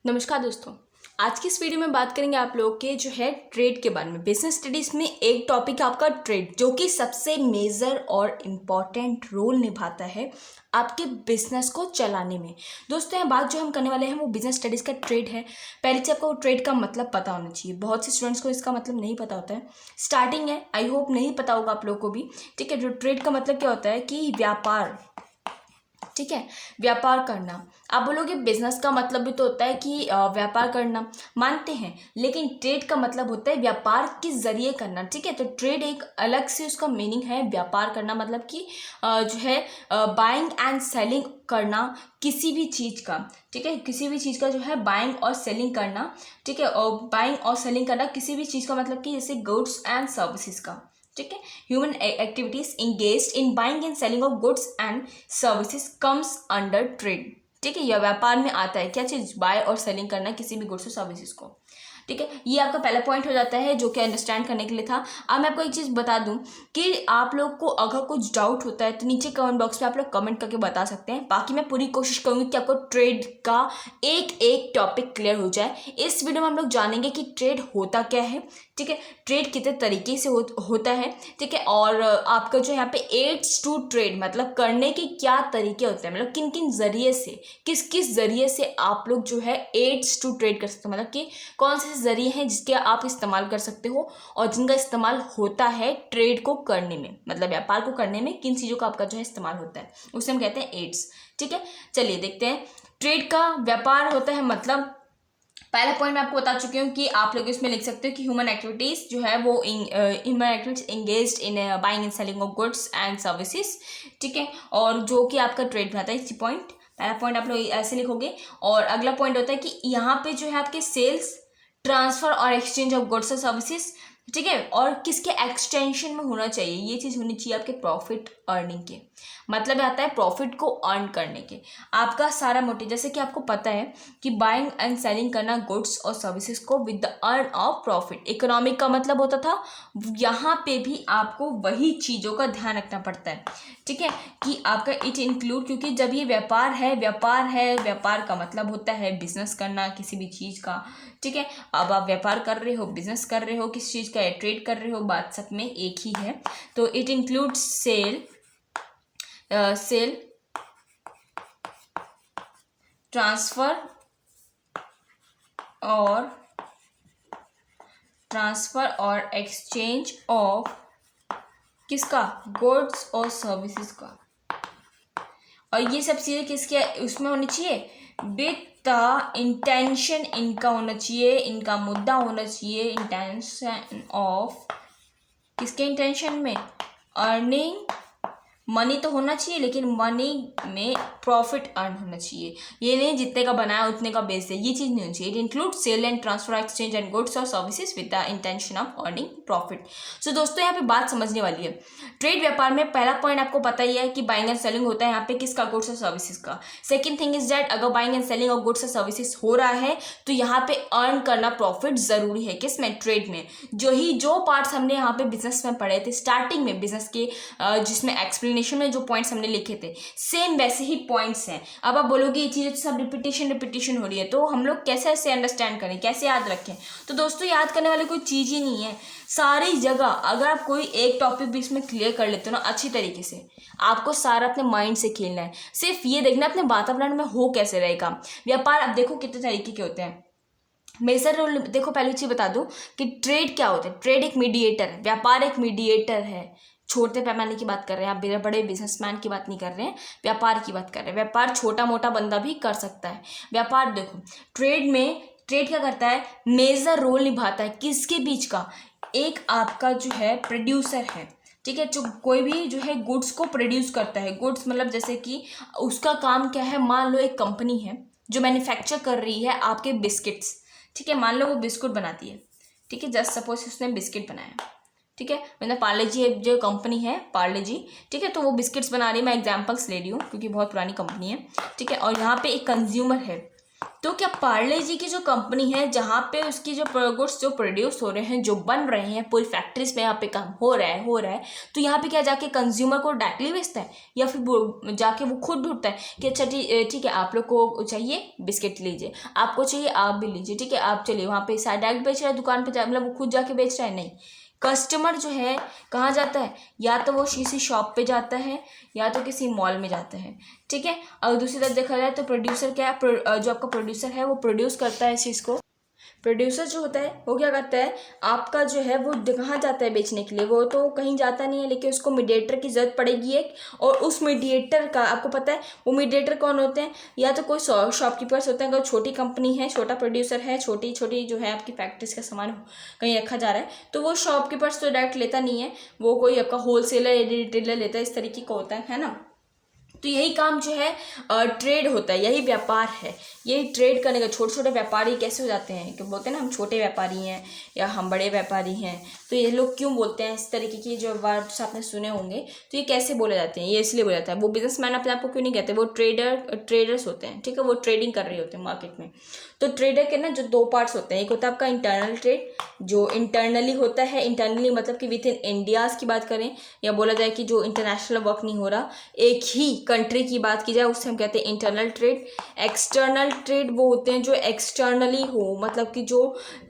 नमस्कार दोस्तों। आज की इस वीडियो में बात करेंगे आप लोग के जो है ट्रेड के बारे में। बिजनेस स्टडीज में एक टॉपिक है आपका ट्रेड, जो कि सबसे मेजर और इम्पॉर्टेंट रोल निभाता है आपके बिजनेस को चलाने में। दोस्तों यहाँ बात जो हम करने वाले हैं वो बिजनेस स्टडीज का ट्रेड है। पहले से आपको ट्रेड का मतलब पता होना चाहिए। बहुत से स्टूडेंट्स को इसका मतलब नहीं पता होता है। स्टार्टिंग है, आई होप नहीं पता होगा आप लोग को भी। ठीक है, जो ट्रेड का मतलब क्या होता है कि व्यापार, ठीक है, व्यापार करना। आप बोलोगे बिजनेस का मतलब भी तो होता है कि व्यापार करना, मानते हैं, लेकिन ट्रेड का मतलब होता है व्यापार के जरिए करना। ठीक है, तो ट्रेड एक अलग से उसका मीनिंग है। व्यापार करना मतलब कि जो है बाइंग एंड सेलिंग करना किसी भी चीज़ का। ठीक है, किसी भी चीज़ का जो है बाइंग और सेलिंग करना। ठीक है, और बाइंग और सेलिंग करना किसी भी चीज़ का मतलब कि जैसे गुड्स एंड सर्विसेज का। ठीक है, human activities engaged in buying and selling of goods and services comes under trade. ठीक है, यह व्यापार में आता है। क्या चीज? बाय और सेलिंग करना किसी भी गुड्स और सर्विसेज को। ठीक है, ये आपका पहला पॉइंट हो जाता है जो कि अंडरस्टैंड करने के लिए था। अब मैं आपको एक चीज़ बता दूं कि आप लोग को अगर कुछ डाउट होता है तो नीचे कमेंट बॉक्स में आप लोग कमेंट करके बता सकते हैं। बाकी मैं पूरी कोशिश करूंगी कि आपको ट्रेड का एक एक टॉपिक क्लियर हो जाए। इस वीडियो में हम लोग जानेंगे कि ट्रेड होता क्या है। ठीक है, ट्रेड कितने तरीके से होता है। ठीक है, और आपका जो यहाँ पे एड्स टू ट्रेड मतलब करने के क्या तरीके होते हैं, मतलब किन किन जरिए से, किस किस जरिए से आप लोग जो है एड्स टू ट्रेड कर सकते हो, मतलब कि कौन से जरिए हैं जिसके आप इस्तेमाल कर सकते हो और जिनका इस्तेमाल होता है ट्रेड को करने में, मतलब व्यापार को करने में किन चीज़ों का आपका जो है इस्तेमाल होता है, उसे हम कहते हैं एड्स। ठीक है, चलिए देखते हैं। ट्रेड का व्यापार होता है मतलब, पहला पॉइंट मैं आपको बता चुकी हूँ कि आप लोग इसमें लिख सकते हो कि ह्यूमन एक्टिविटीज जो है वो human activities engaged in buying and selling of goods and services. ठीक है, और जो कि आपका ट्रेड में आता है। इसी पॉइंट, पहला पॉइंट आप लोग ऐसे लिखोगे। और अगला पॉइंट होता है कि यहाँ पे जो है आपके सेल्स, ट्रांसफर और एक्सचेंज ऑफ गुड्स और सर्विसेज। ठीक है, और किसके एक्सटेंशन में होना चाहिए, ये चीज़ होनी चाहिए आपके प्रॉफिट अर्निंग के, मतलब आता है प्रॉफिट को अर्न करने के। आपका सारा मोटिव, जैसे कि आपको पता है कि बाइंग एंड सेलिंग करना गुड्स और सर्विसेज को with the earn of profit, economic का मतलब होता था। यहाँ पे भी आपको वही चीज़ों का ध्यान रखना पड़ता है। ठीक है, कि आपका इट इंक्लूड, क्योंकि जब ये व्यापार है, व्यापार का मतलब होता है बिजनेस करना किसी भी चीज़ का। ठीक है, अब आप व्यापार कर रहे हो, बिजनेस कर रहे हो, किस चीज़ का ट्रेड कर रहे हो, बात सब में एक ही है। तो इट इंक्लूड सेल, ट्रांसफर और एक्सचेंज ऑफ किसका? गुड्स और सर्विसेज का। और ये सब चीज़ें किसके उसमें होनी चाहिए? विद द इंटेंशन, इनका होना चाहिए, इनका मुद्दा होना चाहिए, इंटेंशन ऑफ, किसके इंटेंशन में? अर्निंग मनी तो होना चाहिए, लेकिन मनी में प्रॉफिट अर्न होना चाहिए। ये नहीं जितने का बनाया उतने का बेच दे, ये चीज़ नहीं होनी चाहिए। It include sale and transfer exchange and goods और services with the intention of earning profit. So दोस्तों यहाँ पे बात समझने वाली है। ट्रेड व्यापार में पहला पॉइंट आपको पता ही है कि बाइंग एंड सेलिंग होता है यहाँ पे किसका? गुड्स और सर्विसेज का। सेकेंड थिंग इज दैट अगर बाइंग एंड सेलिंग और गुड्स और सर्विसेज हो रहा है तो यहाँ पे अर्न करना प्रॉफिट जरूरी है। किसमें? ट्रेड में। जो पार्ट्स हमने यहाँ पे बिजनेस में पढ़े थे स्टार्टिंग में, बिजनेस के जिसमें एक्सप्लेनेशन में जो पॉइंट्स हमने लिखे थे, सेम वैसे ही पॉइंट्स हैं। अब आप बोलोगे ये चीज़ें सब रिपीटेशन हो रही है, तो हम लोग कैसे ऐसे अंडरस्टैंड करें, कैसे याद रखें? तो दोस्तों याद करने वाली कोई चीज़ ही नहीं है। सारी जगह अगर आप कोई एक टॉपिक भी इसमें क्लियर कर लेते हो ना अच्छी तरीके से, आपको सारा अपने माइंड से खेलना है। सिर्फ ये देखना अपने वातावरण में हो कैसे रहेगा। व्यापार अब देखो कितने तरीके के होते हैं। मेजर रोल देखो, पहली चीज बता दूं कि ट्रेड क्या होता है। ट्रेड एक मीडिएटर है, व्यापार एक मीडिएटर है। छोटे पैमाने की बात कर रहे हैं आप, बड़े बड़े बिजनेसमैन की बात नहीं कर रहे हैं, व्यापार की बात कर रहे हैं। व्यापार छोटा मोटा बंदा भी कर सकता है। व्यापार देखो, ट्रेड क्या करता है? मेजर रोल निभाता है किसके बीच का? एक आपका जो है प्रोड्यूसर है, ठीक है, जो कोई भी जो है गुड्स को प्रोड्यूस करता है। गुड्स मतलब जैसे कि उसका काम क्या है? मान लो एक कंपनी है जो मैन्युफैक्चर कर रही है आपके बिस्किट्स। ठीक है, मान लो वो बिस्कुट बनाती है। ठीक है, जस्ट सपोज उसने बिस्किट बनाया। ठीक है, मतलब पार्ले जी जो कंपनी है, पार्ले जी, ठीक है, तो वो बिस्किट्स बना रही है। मैं एग्जांपल्स ले रही हूँ क्योंकि बहुत पुरानी कंपनी है। ठीक है, और यहाँ पे एक कंज्यूमर है। तो क्या पार्ले जी की जो कंपनी है, जहाँ पे उसकी जो गुड्स जो प्रोड्यूस हो रहे हैं, जो बन रहे हैं, पूरी फैक्ट्रीज में यहाँ पे काम हो रहा है, तो यहाँ पे क्या जाके कंज्यूमर को डायरेक्टली बेचता है, या फिर वो जाके वो खुद ढूंढता है कि अच्छा ठीक है, आप लोग को चाहिए बिस्किट लीजिए, आपको चाहिए आप भी लीजिए, ठीक है आप चलिए, वहाँ पे डायरेक्ट बेच रहा है दुकान पे, मतलब वो खुद जाके बेच रहा है? नहीं, कस्टमर जो है कहाँ जाता है, या तो वो किसी शॉप पे जाता है, या तो किसी मॉल में जाता है, ठीक है। और दूसरी तरफ देखा जाए तो प्रोड्यूसर क्या है, जो आपका प्रोड्यूसर है वो प्रोड्यूस करता है इस चीज़ को। प्रोड्यूसर जो होता है वो क्या करता है, आपका जो है वो कहाँ जाता है बेचने के लिए, वो तो कहीं जाता नहीं है, लेकिन उसको मीडिएटर की ज़रूरत पड़ेगी एक, और उस मीडिएटर का आपको पता है वो मीडिएटर कौन होते हैं, या तो कोई शॉपकीपर्स होते हैं, अगर छोटी कंपनी है, छोटा प्रोड्यूसर है, छोटी छोटी जो है आपकी फैक्ट्रीज का सामान कहीं रखा जा रहा है, तो वो शॉपकीपर्स तो डायरेक्ट लेता नहीं है, वो कोई आपका होलसेलर या रिटेलर लेता है, इस तरीके का होता है ना। तो यही काम जो है ट्रेड होता है, यही व्यापार है, यही ट्रेड करने का। छोटे छोटे व्यापारी कैसे हो जाते हैं कि बोलते हैं ना हम छोटे व्यापारी हैं या हम बड़े व्यापारी हैं, तो ये लोग क्यों बोलते हैं इस तरीके की जो वर्ड्स आपने सुने होंगे, तो ये कैसे बोले जाते हैं, ये इसलिए बोला जाता है। वो बिजनेसमैन अपने आप को क्यों नहीं कहते, वो ट्रेडर्स होते हैं, ठीक है, वो ट्रेडिंग कर रहे होते हैं मार्केट में। तो ट्रेडर के ना जो दो पार्ट्स होते हैं, एक होता है आपका इंटरनल ट्रेड, जो इंटरनली होता है, इंटरनली मतलब कि विद इन इंडियाज़ की बात करें, या बोला जाए कि जो इंटरनेशनल वर्क नहीं हो रहा, एक ही कंट्री की बात की जाए, उससे हम कहते हैं इंटरनल ट्रेड। एक्सटर्नल ट्रेड वो होते हैं जो एक्सटर्नली हो, मतलब कि जो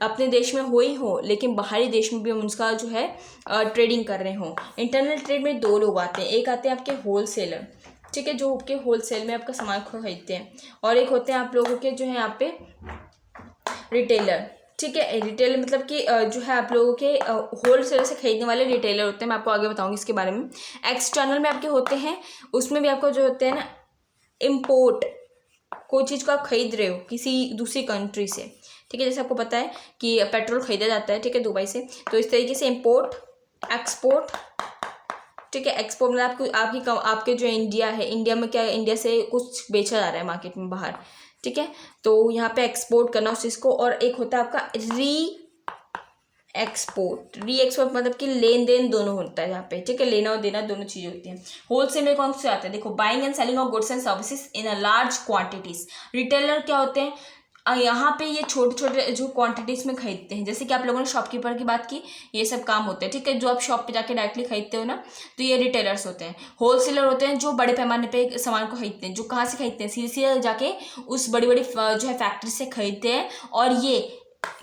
अपने देश में हो ही हो, लेकिन बाहरी देश में भी हम उसका जो है ट्रेडिंग कर रहे हों। इंटरनल ट्रेड में दो लोग आते हैं, एक आते हैं आपके होलसेलर, ठीक है, जो आपके होलसेल में आपका सामान खरीदते हैं, और एक होते हैं आप लोगों के जो है यहाँ पे रिटेलर, ठीक है। रिटेलर मतलब कि जो है आप लोगों के होलसेलर से खरीदने वाले रिटेलर होते हैं, मैं आपको आगे बताऊंगी इसके बारे में। एक्सटर्नल में आपके होते हैं, उसमें भी आपको जो होते हैं ना इम्पोर्ट, कोई चीज़ को आप खरीद रहे हो किसी दूसरी कंट्री से, ठीक है, जैसे आपको पता है कि पेट्रोल खरीदा जाता है, ठीक है, दुबई से, तो इस तरीके से इम्पोर्ट एक्सपोर्ट, ठीक है। एक्सपोर्ट मतलब आपके जो इंडिया है, इंडिया में क्या, इंडिया से कुछ बेचा जा रहा है मार्केट में बाहर, ठीक है, तो यहाँ पे एक्सपोर्ट करना उस चीज़ को। और एक होता है आपका री एक्सपोर्ट मतलब कि लेन देन दोनों होता है यहाँ पे, ठीक है, लेना और देना दोनों चीज़ें होती हैं। होलसेल में कौन से आते हैं, देखो, buying and selling of goods and services in a large quantities. Retailer क्या होते हैं, यहाँ पे ये छोटे छोटे जो क्वांटिटीज में खरीदते हैं, जैसे कि आप लोगों ने शॉपकीपर की बात की, ये सब काम होते हैं, ठीक है, जो आप शॉप पे जाके डायरेक्टली खरीदते हो ना, तो ये रिटेलर्स होते हैं। होलसेलर होते हैं जो बड़े पैमाने पे सामान को खरीदते हैं, जो कहाँ से खरीदते हैं, सीधे सीधे जाके उस बड़ी बड़ी जो है फैक्ट्री से खरीदते हैं, और ये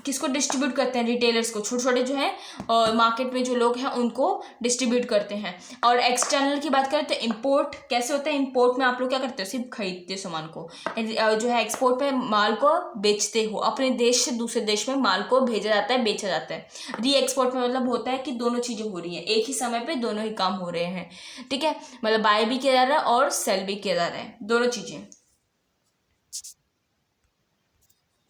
किसको डिस्ट्रीब्यूट करते हैं, रिटेलर्स को, छोटे छोटे जो है मार्केट में जो लोग हैं उनको डिस्ट्रीब्यूट करते हैं। और एक्सटर्नल की बात करें तो इंपोर्ट कैसे होता है, इंपोर्ट में आप लोग क्या करते हो, सिर्फ खरीदते हो सामान को, जो है एक्सपोर्ट में माल को बेचते हो, अपने देश से दूसरे देश में माल को भेजा जाता है, बेचा जाता है। री एक्सपोर्ट में मतलब होता है कि दोनों चीज़ें हो रही हैं एक ही समय पे, दोनों ही काम हो रहे हैं, ठीक है, मतलब बाय भी किया जा रहा है और सेल भी किया जा रहा है, दोनों चीज़ें।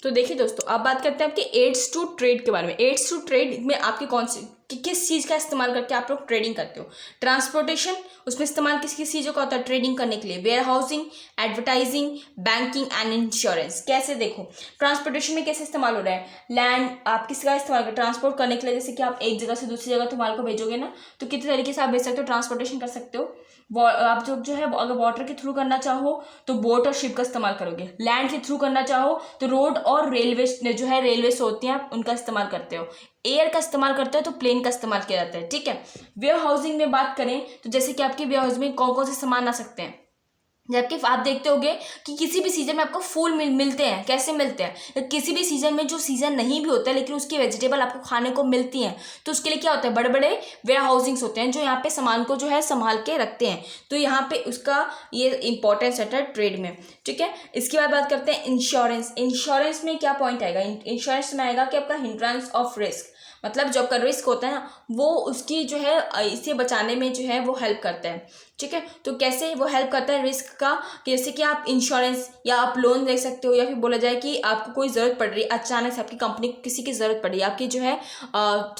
तो देखिए दोस्तों, अब बात करते हैं आपके एड्स टू ट्रेड के बारे में। एड्स टू ट्रेड में आपके कौन सी किस चीज़ का इस्तेमाल करके आप लोग ट्रेडिंग करते हो। ट्रांसपोर्टेशन, उसमें इस्तेमाल किस किस चीज़ों का होता है ट्रेडिंग करने के लिए। Warehousing, advertising, banking and insurance. कैसे देखो, ट्रांसपोर्टेशन में कैसे इस्तेमाल हो रहा है, लैंड आप किसका इस्तेमाल कर ट्रांसपोर्ट करने के लिए, जैसे कि आप एक जगह से दूसरी जगह तो माल को भेजोगे ना, तो कितने तरीके से आप भेज सकते हो, ट्रांसपोर्टेशन कर सकते हो। आप जो है अगर वाटर के थ्रू करना चाहो तो बोट और शिप का इस्तेमाल करोगे, लैंड के थ्रू करना चाहो तो रोड और रेलवे जो है रेलवे होती हैं आप उनका इस्तेमाल करते हो। एयर का इस्तेमाल करते हो तो प्लेन का इस्तेमाल किया जाता है, ठीक है। वेयर हाउसिंग में बात करें तो जैसे कि आपके वेयर हाउस में कौन कौन से सामान आ सकते हैं, जबकि आप देखते होंगे कि किसी भी सीजन में आपको फूल मिलते हैं, कैसे मिलते हैं, किसी भी सीजन में जो सीजन नहीं भी होता है लेकिन उसकी वेजिटेबल आपको खाने को मिलती हैं, तो उसके लिए क्या होता है, बड़े बड़े वेयर हाउसिंग्स होते हैं जो यहाँ पे सामान को जो है संभाल के रखते हैं, तो यहाँ पे उसका ये इंपॉर्टेंस रहता है ट्रेड में, ठीक है। इसके बाद बात करते हैं इंश्योरेंस। इंश्योरेंस में क्या पॉइंट आएगा, इंश्योरेंस में आएगा कि आपका हिंड्रेंस ऑफ रिस्क, मतलब जो आपका रिस्क होता है ना वो उसकी जो है इसे बचाने में जो है वो हेल्प करता है, ठीक है। तो कैसे वो हेल्प करता है रिस्क का, कि जैसे कि आप इंश्योरेंस या आप लोन ले सकते हो, या फिर बोला जाए कि आपको कोई ज़रूरत पड़ रही है, अचानक से आपकी कंपनी को किसी की ज़रूरत पड़ रही है, आपकी जो है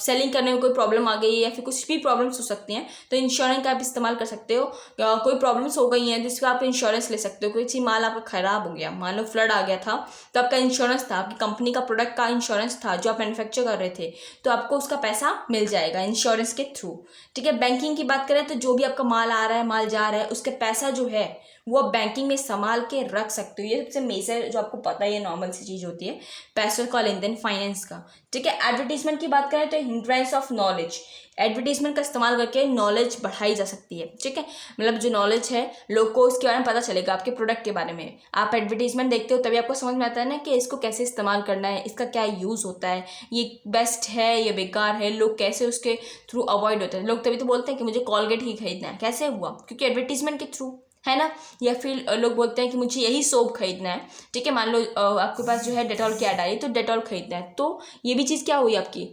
सेलिंग करने में कोई प्रॉब्लम आ गई है या फिर कुछ भी प्रॉब्लम्स हो सकती हैं, तो इंश्योरेंस का आप इस्तेमाल कर सकते हो। कोई प्रॉब्लम्स हो गई हैं जिसका आप इंश्योरेंस ले सकते हो, कोई चीज़ माल आपका ख़राब हो गया, मान लो फ्लड आ गया था, तो आपका इंश्योरेंस था, आपकी कंपनी का प्रोडक्ट का इंश्योरेंस था जो आप मैन्युफैक्चर कर रहे थे, तो आपको उसका पैसा मिल जाएगा इंश्योरेंस के थ्रू, ठीक है। बैंकिंग की बात करें तो जो भी आपका माल आ रहा है माल जा रहा है उसका पैसा जो है वो आप बैंकिंग में संभाल के रख सकते हो। ये सबसे मेजर जो आपको पता है, ये नॉर्मल सी चीज़ होती है पैसों का लेन देन, फाइनेंस का। ठीक है, एडवर्टीजमेंट की बात करें तो हिंड्रेंस ऑफ नॉलेज, एडवर्टीजमेंट का इस्तेमाल करके नॉलेज बढ़ाई जा सकती है। ठीक है, मतलब जो नॉलेज है लोग को उसके बारे में पता चलेगा, आपके प्रोडक्ट के बारे में। आप एडवर्टीजमेंट देखते हो तभी आपको समझ में आता है ना कि इसको कैसे इस्तेमाल करना है, इसका क्या यूज़ होता है, ये बेस्ट है ये बेकार है, लोग कैसे उसके थ्रू अवॉइड होते हैं। लोग तभी तो बोलते हैं कि मुझे कॉलगेट ही खरीदना है, कैसे हुआ, क्योंकि एडवर्टीजमेंट के थ्रू, है ना। या फिर लोग बोलते हैं कि मुझे यही सोप खरीदना है। ठीक है, मान लो आपके पास जो है डेटॉल की ऐड आई तो डेटॉल खरीदना है, तो ये भी चीज़ क्या हुई आपकी,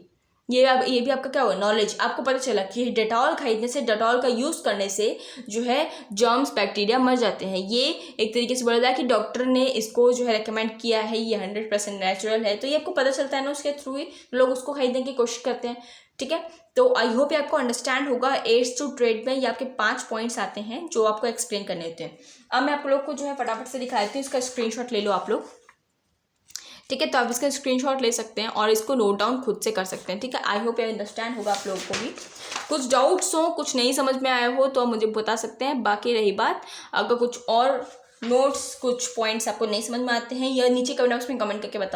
ये भी आपका क्या हुआ, नॉलेज। आपको पता चला कि डेटॉल खरीदने से, डेटॉल का यूज़ करने से जो है जर्म्स बैक्टीरिया मर जाते हैं। ये एक तरीके से बोला जाए कि डॉक्टर ने इसको जो है रेकमेंड किया है, ये 100% नेचुरल है, तो ये आपको पता चलता है ना, उसके थ्रू ही लोग उसको खरीदने की कोशिश करते हैं। ठीक है, तो आई होप ये आपको अंडरस्टैंड होगा। एड्स टू ट्रेड में ये आपके 5 पॉइंट्स आते हैं जो आपको एक्सप्लेन करने होते हैं। अब मैं आप लोग को जो है फटाफट से दिखा देती हूँ, इसका स्क्रीनशॉट ले लो आप लोग। ठीक है, तो आप इसका स्क्रीनशॉट ले सकते हैं और इसको नोट डाउन खुद से कर सकते हैं। ठीक है, आई होप ये अंडरस्टैंड होगा आप लोगों को भी। कुछ डाउट्स हो, कुछ नहीं समझ में आया हो तो आप मुझे बता सकते हैं। बाकी रही बात, अगर कुछ और नोट्स, कुछ पॉइंट्स आपको नहीं समझ में आते हैं या नीचे कमेंट बॉक्स में कमेंट करके बताओ।